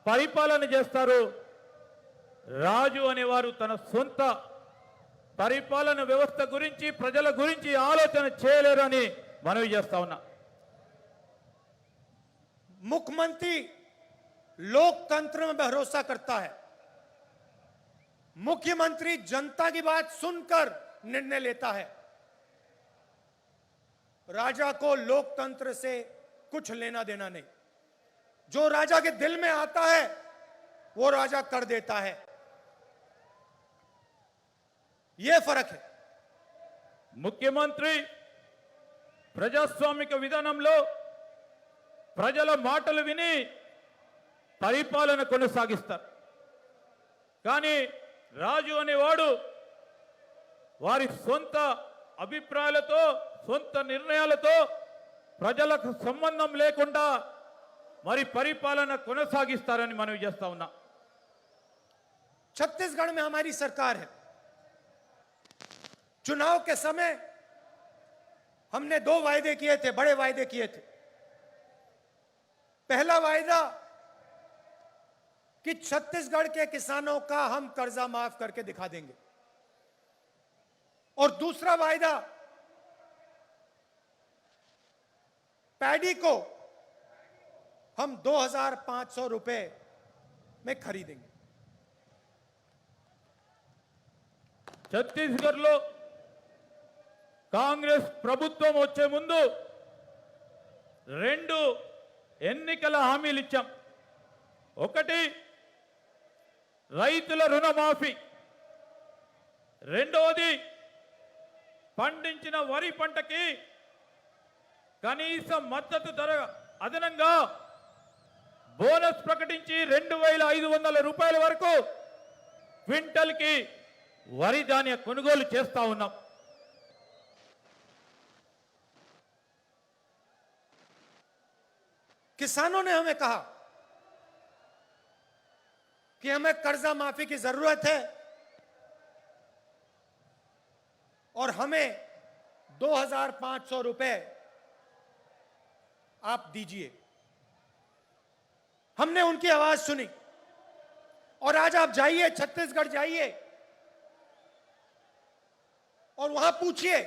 పరిపాలన చేస్తారు. రాజు అనేవారు తన సొంత పరిపాలన వ్యవస్థ గురించి ప్రజల గురించి ఆలోచన చేయలేరని మనవి చేస్తా ఉన్నా. मुख्यमंत्री लोकतंत्र में भरोसा करता है. मुख्यमंत्री जनता की बात सुनकर निर्णय लेता है. राजा को लोकतंत्र से कुछ लेना देना नहीं. जो राजा के दिल में आता है वो राजा कर देता है. यह फर्क है. ముఖ్యమంత్రి ప్రజాస్వామిక విధానంలో ప్రజల మాటలు విని పరిపాలన కొనసాగిస్తారు. కానీ రాజు అనేవాడు వారి సొంత అభిప్రాయాలతో సొంత నిర్ణయాలతో ప్రజలకు సంబంధం లేకుండా మరి పరిపాలన కొనసాగిస్తారని మనవి చేస్తా ఉన్నా. छत्तीसगढ़ में हमारी सरकार है. चुनाव के समय हमने 2 वायदे किए थे, बड़े वायदे किए थे. पहला वायदा कि छत्तीसगढ़ के किसानों का हम कर्जा माफ करके दिखा देंगे. और दूसरा वायदा पैडी को हम 2,500 रुपए में खरीदेंगे. ఛత్తీస్గఢ్లో కాంగ్రెస్ ప్రభుత్వం వచ్చే ముందు 2 ఎన్నికల హామీలు ఇచ్చాం. ఒకటి రైతుల రుణమాఫీ, రెండవది పండించిన వరి పంటకి కనీస మద్దతు ధర అదనంగా బోనస్ ప్రకటించి 2,500 రూపాయల వరకు క్వింటల్కి వరి ధాన్య కొనుగోలు చేస్తా ఉన్నాం. किसानों ने हमें कहा कि हमें कर्जा माफी की जरूरत है और हमें 2,500 रुपए आप दीजिए. हमने उनकी आवाज सुनी और आज आप जाइए, छत्तीसगढ़ जाइए और वहां पूछिए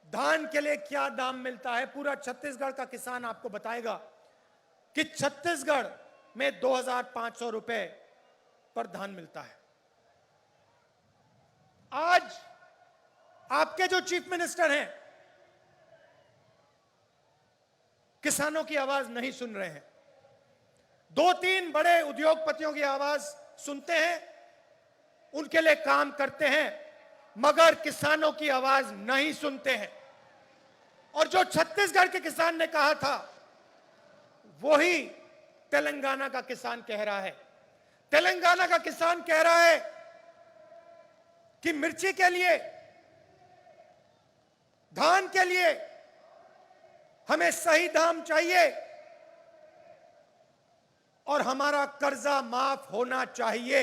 धान के लिए क्या दाम मिलता है. पूरा छत्तीसगढ़ का किसान आपको बताएगा कि छत्तीसगढ़ में 2,500 रुपए पर धान मिलता है. आज आपके जो चीफ मिनिस्टर हैं किसानों की आवाज नहीं सुन रहे हैं. 2-3 बड़े उद्योगपतियों की आवाज सुनते हैं, उनके लिए काम करते हैं, मगर किसानों की आवाज नहीं सुनते हैं. और जो छत्तीसगढ़ के किसान ने कहा था वही तेलंगाना का किसान कह रहा है. तेलंगाना का किसान कह रहा है कि मिर्ची के लिए, धान के लिए हमें सही दाम चाहिए और हमारा कर्जा माफ होना चाहिए.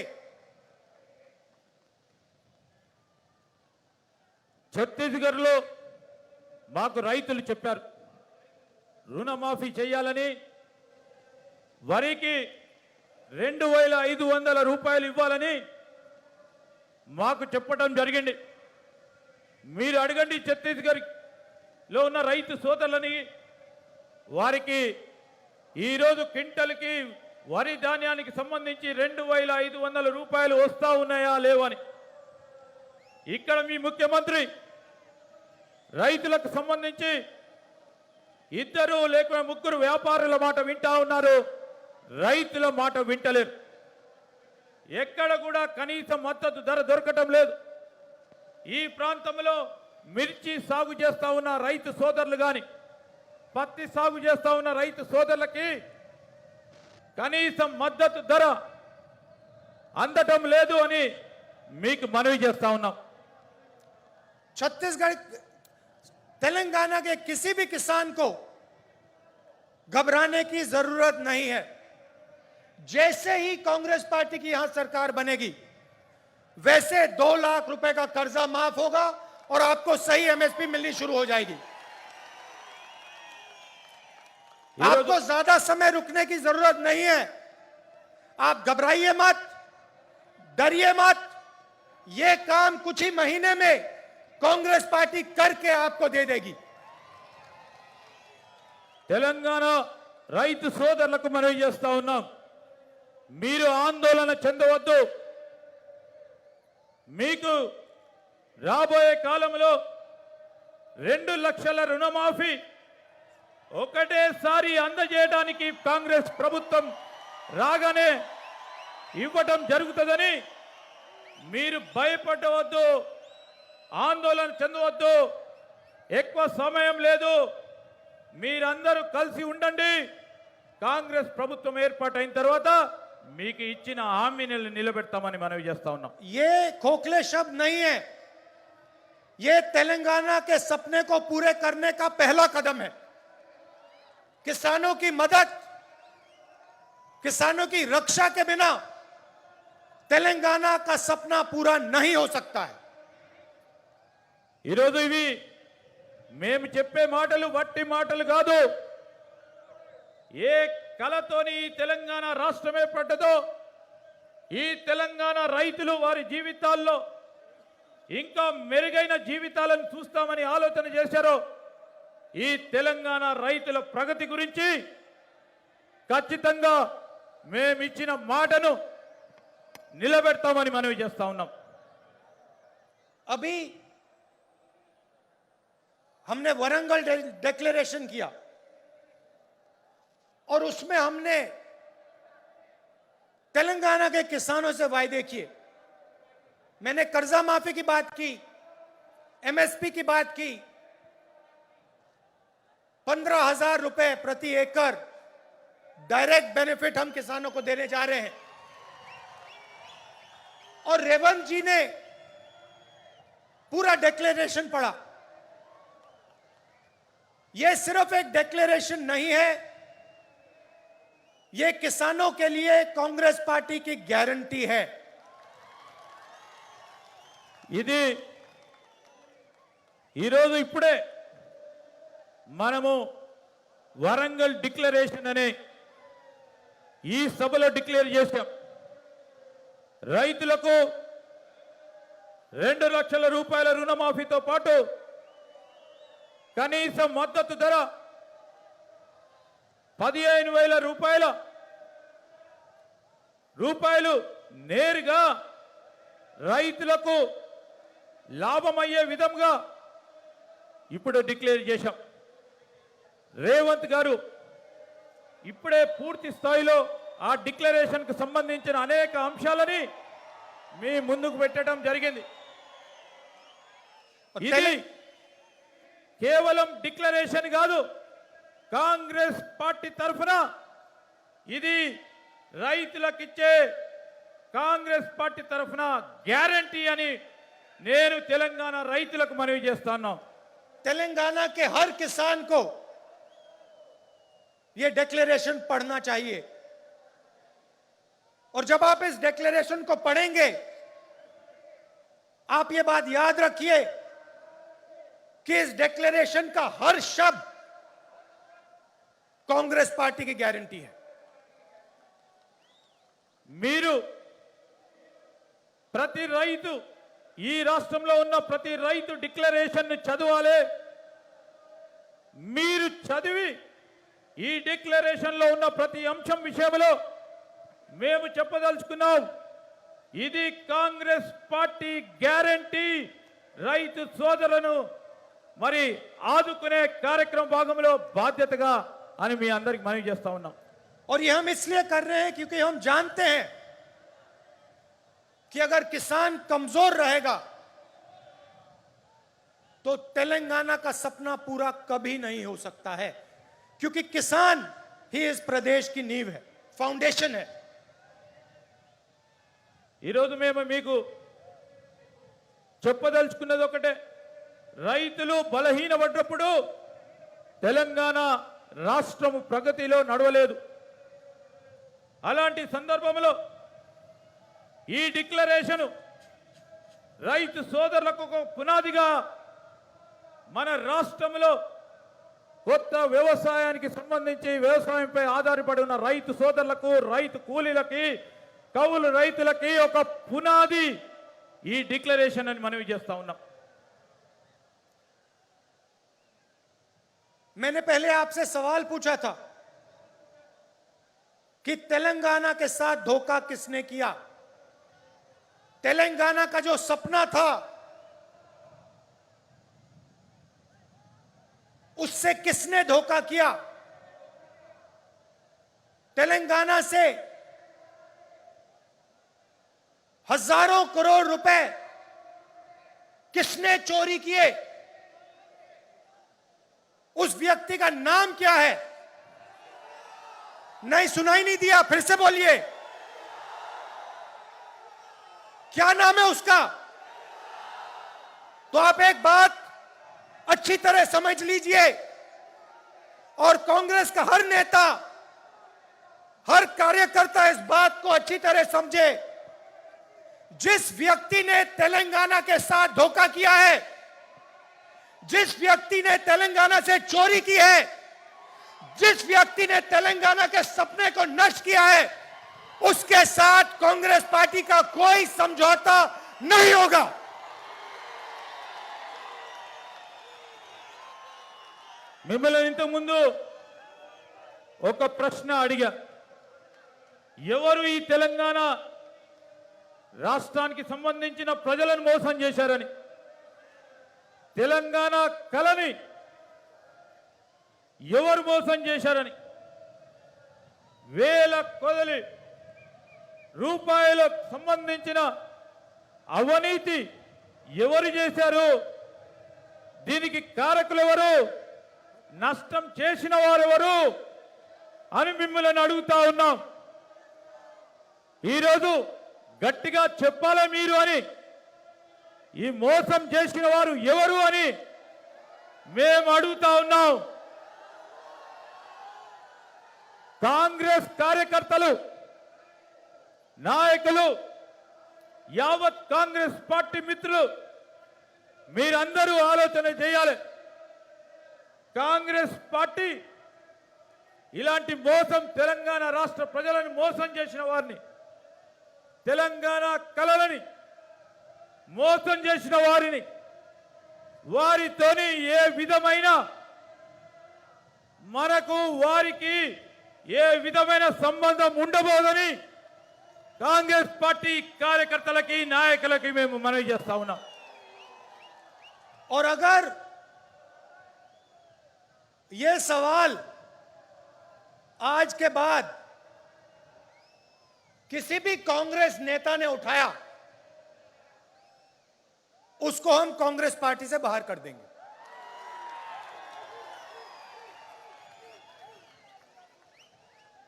ఛత్తీస్గఢ్లో మాకు రైతులు చెప్పారు రుణమాఫీ చేయాలని, వరికి 2,500 రూపాయలు ఇవ్వాలని మాకు చెప్పడం జరిగింది. మీరు అడగండి ఛత్తీస్గఢ్లో ఉన్న రైతు సోదరులని, వారికి ఈరోజు క్వింటల్కి వరి ధాన్యానికి సంబంధించి 2,500 రూపాయలు వస్తా ఉన్నాయా లేవని. ఇక్కడ మీ ముఖ్యమంత్రి రైతులకు సంబంధించి 2 లేక 3 వ్యాపారుల మాట వింటా ఉన్నారు, రైతుల మాట వింటలేరు. ఎక్కడ కూడా కనీస మద్దతు ధర దొరకటం లేదు. ఈ ప్రాంతంలో మిర్చి సాగు చేస్తా ఉన్న రైతు సోదరులు కానీ, పత్తి సాగు చేస్తా ఉన్న రైతు సోదరులకి కనీస మద్దతు ధర అందటం లేదు అని మీకు మనవి చేస్తా ఉన్నాం. छत्तीसगढ़, तेलंगाना के किसी भी किसान को घबराने की जरूरत नहीं है. जैसे ही कांग्रेस पार्टी की यहां सरकार बनेगी वैसे 2 लाख रुपए का कर्जा माफ होगा और आपको सही एमएसपी मिलनी शुरू हो जाएगी. आपको ज्यादा समय रुकने की जरूरत नहीं है. आप घबराइए मत, डरिए मत। ये काम कुछ ही महीने में कांग्रेस पार्टी करके आपको दे देगी। తెలంగాణ రైతు సోదరులకు మనవి చేస్తా ఉన్నాం, మీరు ఆందోళన చెందవద్దు. మీకు రాబోయే కాలంలో 2 లక్షల రుణమాఫీ ఒకటేసారి అందజేయడానికి కాంగ్రెస్ ప్రభుత్వం రాగానే ఇవ్వటం జరుగుతుందని మీరు భయపడవద్దు, ఆందోళన చెందవద్దు. ఎక్కువ సమయం లేదు, మీరందరూ కలిసి ఉండండి. కాంగ్రెస్ ప్రభుత్వం ఏర్పాటైన తర్వాత మీకు ఇచ్చిన హామీని నిలబెడతామని మనవి చేస్తా ఉన్నాం. ये खोखले शब्द नहीं है, ये तेलंगाना के सपने को पूरे करने का पहला कदम है। किसानों की मदद, किसानों की रक्षा के बिना तेलंगाना का सपना पूरा नहीं हो सकता है। ఈరోజు ఇవి మేము చెప్పే మాటలు వట్టి మాటలు కాదు. ఏ కలతోని ఈ తెలంగాణ రాష్ట్రం ఏర్పడ్డదో, ఈ తెలంగాణ రైతులు వారి జీవితాల్లో ఇంకా మెరుగైన జీవితాలను చూస్తామని ఆలోచన చేశారో, ఈ తెలంగాణ రైతుల ప్రగతి గురించి ఖచ్చితంగా మేమిచ్చిన మాటను నిలబెడతామని మనవి చేస్తా ఉన్నాం. अभी हमने वरंगल डिक्लेरेशन किया और उसमें हमने तेलंगाना के किसानों से वायदे किए। मैंने कर्जा माफी की बात की, एमएसपी की बात की, 15,000 रुपए प्रति एकड़ डायरेक्ट बेनिफिट हम किसानों को देने जा रहे हैं। और रेवंत जी ने पूरा डिक्लेरेशन पढ़ा। यह सिर्फ एक डिक्लेरेशन नहीं है, यह किसानों के लिए कांग्रेस पार्टी की गारंटी है। ఇది ఈరోజు ఇప్పుడే మనము వరంగల్ డిక్లరేషన్ అనే ఈ సభలో డిక్లేర్ చేశాం. రైతులకు 2 లక్షల రూపాయల రుణమాఫీతో పాటు కనీస మద్దతు ధర 15,000 రూపాయలు నేరుగా రైతులకు లాభమయ్యే విధంగా ఇప్పుడు డిక్లేర్ చేశాం. రేవంత్ గారు ఇప్పుడే పూర్తి స్థాయిలో ఆ డిక్లరేషన్ కు సంబంధించిన అనేక అంశాలని మీ ముందుకు పెట్టడం జరిగింది. ఇది కేవలం డిక్లరేషన్ కాదు, కాంగ్రెస్ పార్టీ తరఫున ఇది రైతులకిచ్చే కాంగ్రెస్ పార్టీ తరఫున గ్యారంటీ అని నేను తెలంగాణ రైతులకు మనవి చేస్తున్నాను. तेलंगाना के हर किसान को यह डिक्लेरेशन पढ़ना चाहिए और जब आप इस डिक्लेरेशन को पढ़ेंगे, आप यह बात याद रखिए कि इस डिक्लेरेशन का हर शब्द कांग्रेस पार्टी की गारंटी है। మీరు ప్రతి రైతు, ఈ రాష్ట్రంలో ఉన్న ప్రతి రైతు డిక్లరేషన్ ను చదవాలి. మీరు చదివి ఈ డిక్లరేషన్ లో ఉన్న ప్రతి అంశం విషయంలో మేము చెప్పదలుచుకున్నాం, ఇది కాంగ్రెస్ పార్టీ గ్యారంటీ. రైతు సోదరులను మరి ఆదుకునే కార్యక్రమ భాగంలో బాధ్యతగా అని మీ అందరికి మనవి చేస్తా ఉన్నాం. और ये हम इसलिए कर रहे हैं क्योंकि हम जानते हैं कि अगर किसान कमजोर रहेगा तो तेलंगाना का सपना पूरा कभी नहीं हो सकता है, क्योंकि किसान ही इस प्रदेश की नींव है, फाउंडेशन है। ఈరోజు మేము మీకు చెప్పదలుచుకున్నది ఒకటే, రైతులు బలహీనపడ్డప్పుడు తెలంగాణ రాష్ట్రం ప్రగతిలో నడవలేదు. అలాంటి సందర్భంలో ఈ డిక్లరేషన్ రైతు సోదరులకు ఒక పునాదిగా మన రాష్ట్రంలో కొత్త వ్యవసాయానికి సంబంధించి వ్యవసాయంపై ఆధారపడి ఉన్న రైతు సోదరులకు, రైతు కూలీలకి, కౌలు రైతులకి ఒక పునాది ఈ డిక్లరేషన్ అని మనవి చేస్తా ఉన్నాం. मैंने पहले आपसे सवाल पूछा था कि तेलंगाना के साथ धोखा किसने किया। तेलंगाना का जो सपना था उससे किसने धोखा किया। तेलंगाना से हजारों करोड़ रुपए किसने चोरी किए, उस व्यक्ति का नाम क्या है। नहीं, सुनाई नहीं दिया, फिर से बोलिए, क्या नाम है उसका। तो आप एक बात अच्छी तरह समझ लीजिए और कांग्रेस का हर नेता, हर कार्यकर्ता इस बात को अच्छी तरह समझे। जिस व्यक्ति ने तेलंगाना के साथ धोखा किया है, जिस व्यक्ति ने तेलंगाना से चोरी की है, जिस व्यक्ति ने तेलंगाना के सपने को नष्ट किया है, उसके साथ कांग्रेस पार्टी का कोई समझौता नहीं होगा। మిమ్మల్ని ఇంతకు ముందు ఒక ప్రశ్న అడిగా, ఎవరు ఈ తెలంగాణ రాష్ట్రానికి సంబంధించిన ప్రజలను మోసం చేశారని. తెలంగాణ కళని ఎవరు మోసం చేశారని, వేల కొలది రూపాయలకు సంబంధించిన అవినీతి ఎవరు చేశారు, దీనికి కారకులు ఎవరు, నష్టం చేసిన వారెవరు అని మిమ్మల్ని అడుగుతా ఉన్నాం. ఈరోజు గట్టిగా చెప్పాలా మీరు అని, ఈ మోసం చేసిన వారు ఎవరు అని మేము అడుగుతా ఉన్నాం. కాంగ్రెస్ కార్యకర్తలు, నాయకులు, యావత్ కాంగ్రెస్ పార్టీ మిత్రులు మీరందరూ ఆలోచన చేయాలి. కాంగ్రెస్ పార్టీ ఇలాంటి మోసం, తెలంగాణ రాష్ట్ర ప్రజలను మోసం చేసిన వారిని, తెలంగాణ కళలని మోసం చేసిన వారిని, వారితోని ఏ విధమైన మనకు వారికి ఏ విధమైన సంబంధం ఉండబోదని కాంగ్రెస్ పార్టీ కార్యకర్తలకి, నాయకులకి మేము మనవి చేస్తా ఉన్నాం. और अगर ये सवाल आज के बाद किसी भी कांग्रेस नेता ने उठाया, उसको हम कांग्रेस पार्टी से बाहर कर देंगे।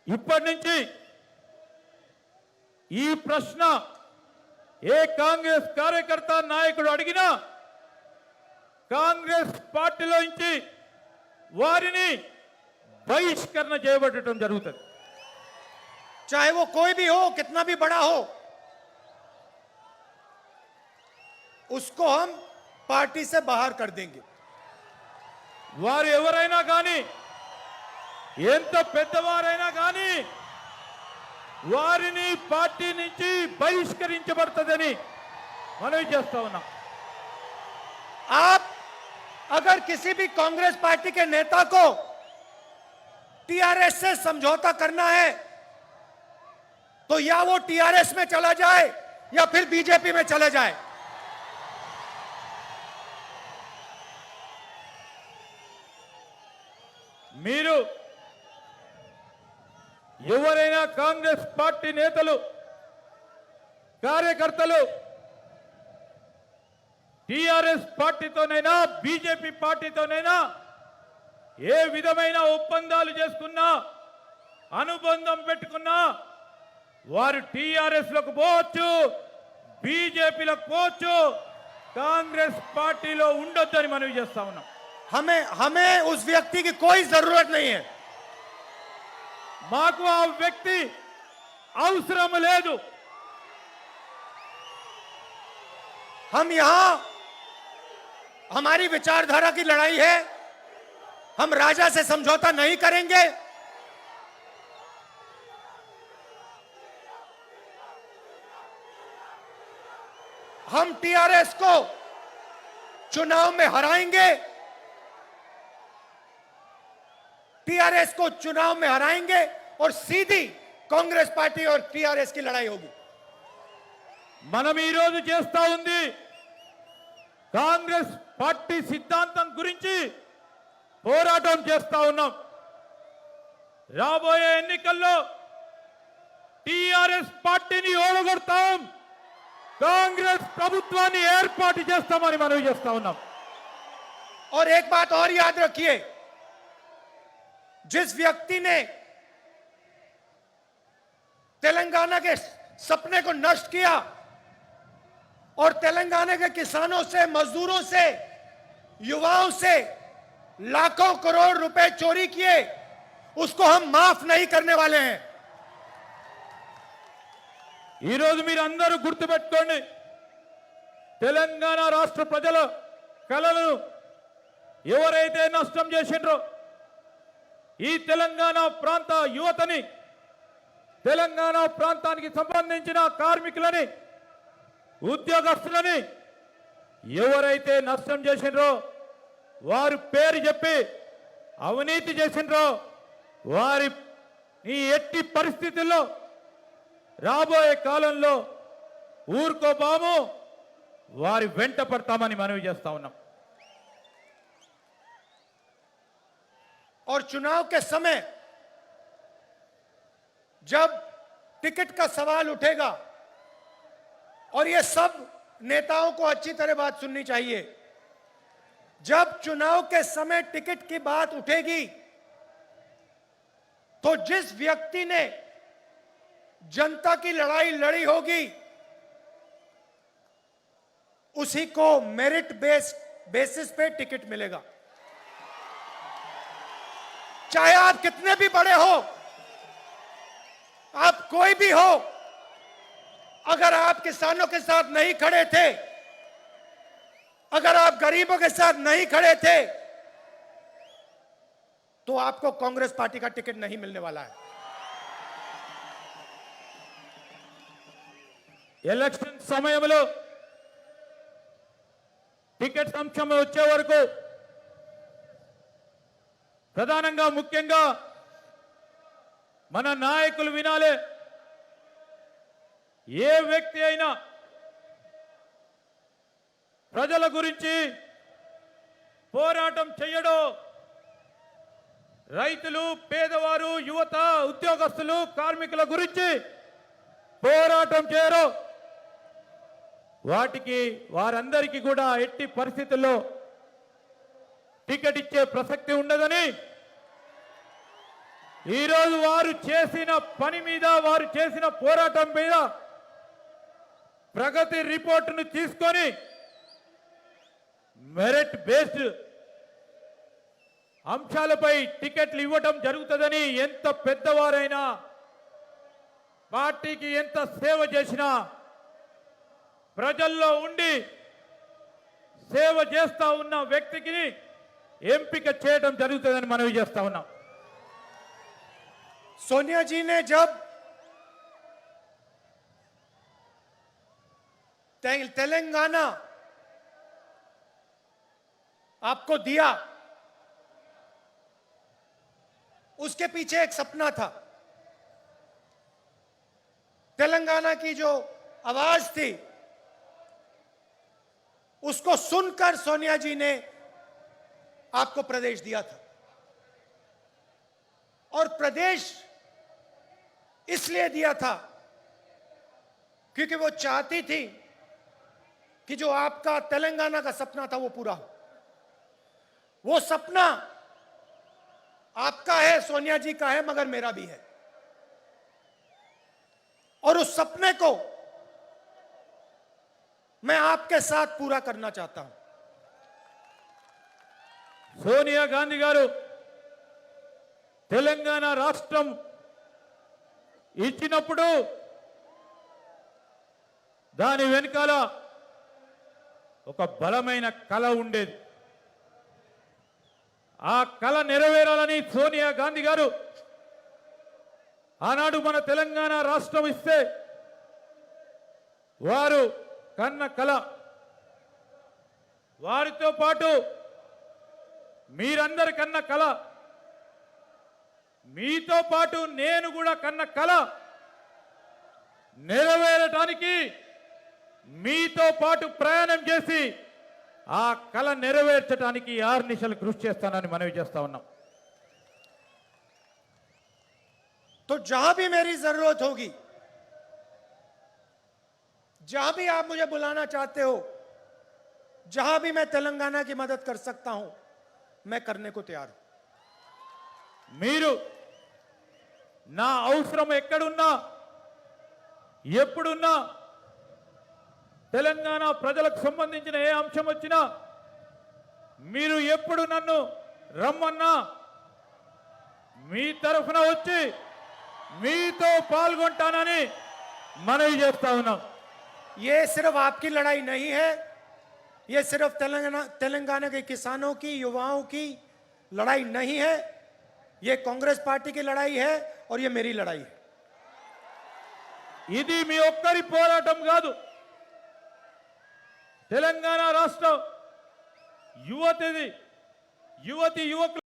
ఇప్పటి నుంచి ఈ ప్రశ్న ఏ కాంగ్రెస్ కార్యకర్త, నాయకుడు అడిగినా కాంగ్రెస్ పార్టీలో నుంచి వారిని బహిష్కరణ చేయబడటం జరుగుతుంది. चाहे वो कोई भी हो, कितना भी बड़ा हो, उसको हम पार्टी से बाहर कर देंगे। వారు ఎవరైనా కానీ, ఎంత పెద్దవారైనా కానీ వారిని పార్టీ నుంచి బహిష్కరించబడుతుందని మనవి చేస్తా ఉన్నాం. आप अगर किसी भी कांग्रेस पार्टी के नेता को टीआरएस से समझौता करना है तो या वो टीआरएस में चला जाए या फिर बीजेपी में चला जाए। మీరు ఎవరైనా కాంగ్రెస్ పార్టీ నేతలు, కార్యకర్తలు టిఆర్ఎస్ పార్టీతోనైనా బీజేపీ పార్టీతోనైనా ఏ విధమైన ఒప్పందాలు చేసుకున్నా, అనుబంధం పెట్టుకున్నా వారు టీఆర్ఎస్ లకు పోవచ్చు, బీజేపీలకు పోవచ్చు, కాంగ్రెస్ పార్టీలో ఉండొద్దని మనవి చేస్తా ఉన్నాం. हमें उस व्यक्ति की कोई जरूरत नहीं है। మాకు ఆ వ్యక్తి అవసరం లేదు. हम यहां हमारी विचारधारा की लड़ाई है, हम राजा से समझौता नहीं करेंगे। हम टीआरएस को चुनाव में हराएंगे। टीआरएस को चुनाव में हराएंगे और सीधी कांग्रेस पार्टी और टीआरएस की लड़ाई होगी। మనం ఈ రోజు చేస్తా ఉంది కాంగ్రెస్ పార్టీ సిద్ధాంతం గురించి పోరాటం చేస్తా ఉన్నాం. రాబోయే ఎన్నికల్లో టిఆర్ఎస్ పార్టీని ఓడగొడతాం, కాంగ్రెస్ ప్రభుత్వాన్ని ఏర్పాటు చేస్తామని మనవి చేస్తా ఉన్నాం. और एक बात और याद रखिए, जिस व्यक्ति ने तेलंगाना के सपने को नष्ट किया और तेलंगाना के किसानों से, मजदूरों से, युवाओं से लाखों करोड़ रुपए चोरी किए, उसको हम माफ नहीं करने वाले हैं। ఈ రోజు మీరు అందరూ గుర్తుపెట్టుకోండి, తెలంగాణ రాష్ట్ర ప్రజల కలలను ఎవరైతే నష్టం చేసిండ్రో, ఈ తెలంగాణ ప్రాంత యువతని, తెలంగాణ ప్రాంతానికి సంబంధించిన కార్మికులని, ఉద్యోగస్తులని ఎవరైతే నష్టం చేసిండ్రో, వారి పేరు చెప్పి అవినీతి చేసిండ్రో, వారి ఈ ఎట్టి పరిస్థితుల్లో రాబోయే కాలంలో ఊరుకోబాము, వారి వెంట పడతామని మనవి చేస్తా ఉన్నాం. और चुनाव के समय जब टिकट का सवाल उठेगा, और ये सब नेताओं को अच्छी तरह बात सुननी चाहिए, जब चुनाव के समय टिकट की बात उठेगी तो जिस व्यक्ति ने जनता की लड़ाई लड़ी होगी उसी को मेरिट बेसिस पे टिकट मिलेगा। चाहे आप कितने भी बड़े हो, आप कोई भी हो, अगर आप किसानों के साथ नहीं खड़े थे, अगर आप गरीबों के साथ नहीं खड़े थे, तो आपको कांग्रेस पार्टी का टिकट नहीं मिलने वाला है। ఎలక్షన్ సమయంలో టికెట్ అంశం వచ్చే వరకు ప్రధానంగా ముఖ్యంగా మన నాయకులు వినాలి. ఏ వ్యక్తి అయినా ప్రజల గురించి పోరాటం చేయడో, రైతులు, పేదవారు, యువత, ఉద్యోగస్తులు, కార్మికుల గురించి పోరాటం చేయరు, వాటికి వారందరికీ కూడా ఎట్టి పరిస్థితుల్లో టికెట్ ఇచ్చే ప్రసక్తి ఉండదని, ఈరోజు వారు చేసిన పని మీద, వారు చేసిన పోరాటం మీద ప్రగతి రిపోర్టును తీసుకొని మెరిట్ బేస్డ్ అంశాలపై టికెట్లు ఇవ్వడం జరుగుతుందని, ఎంత పెద్దవారైనా, పార్టీకి ఎంత సేవ చేసినా, ప్రజల్లో ఉండి సేవ చేస్తా ఉన్న వ్యక్తికి ఎంపిక చేయడం జరుగుతుందని మనవి చేస్తా ఉన్నాం. सोनिया जी ने जब तेलंगाना आपको दिया, उसके पीछे एक सपना था। तेलंगाना की जो आवाज थी उसको सुनकर सोनिया जी ने आपको प्रदेश दिया था। और प्रदेश इसलिए दिया था क्योंकि वो चाहती थी कि जो आपका तेलंगाना का सपना था वो पूरा हो। वो सपना आपका है, सोनिया जी का है, मगर मेरा भी है। और उस सपने को मैं आपके साथ पूरा करना चाहता हूं। సోనియా గాంధీ గారు తెలంగాణ రాష్ట్రం ఇచ్చినప్పుడు దాని వెనకాల ఒక బలమైన కళ ఉండేది. ఆ కళ నెరవేరాలని సోనియా గాంధీ గారు ఆనాడు మన తెలంగాణ రాష్ట్రం ఇస్తే వారు కన్న కళ, వారితో పాటు మీరందరి కన్న కళ, మీతో పాటు నేను కూడా కన్న కళ నెరవేరటానికి మీతో పాటు ప్రయాణం చేసి ఆ కళ నెరవేర్చడానికి ఆర్నిశలు కృషి చేస్తానని మనవి చేస్తా ఉన్నాం. तो जहां भी मेरी जरूरत होगी, जहां भी आप मुझे बुलाना चाहते हो, जहां भी मैं तेलंगाना की मदद कर सकता हूं, मैं करने को तैयार हूं. మీరు నా అవసరం ఎక్కడున్నా ఎప్పుడున్నా తెలంగాణ ప్రజలకు సంబంధించిన ఏ అంశం వచ్చినా మీరు ఎప్పుడు నన్ను రమ్మన్నా మీ తరఫున వచ్చి మీతో పాల్గొంటానని మనవి చేస్తా ఉన్నాం. ये सिर्फ आपकी लड़ाई नहीं है, ये सिर्फ तेलंगाना के किसानों की, युवाओं की लड़ाई नहीं है, ये कांग्रेस पार्टी की लड़ाई है और ये मेरी लड़ाई है. ఇది మీ ఒక్కరి పోరాటం కాదు, తెలంగాణ రాష్ట్ర యువతిది, యువతి యువకులు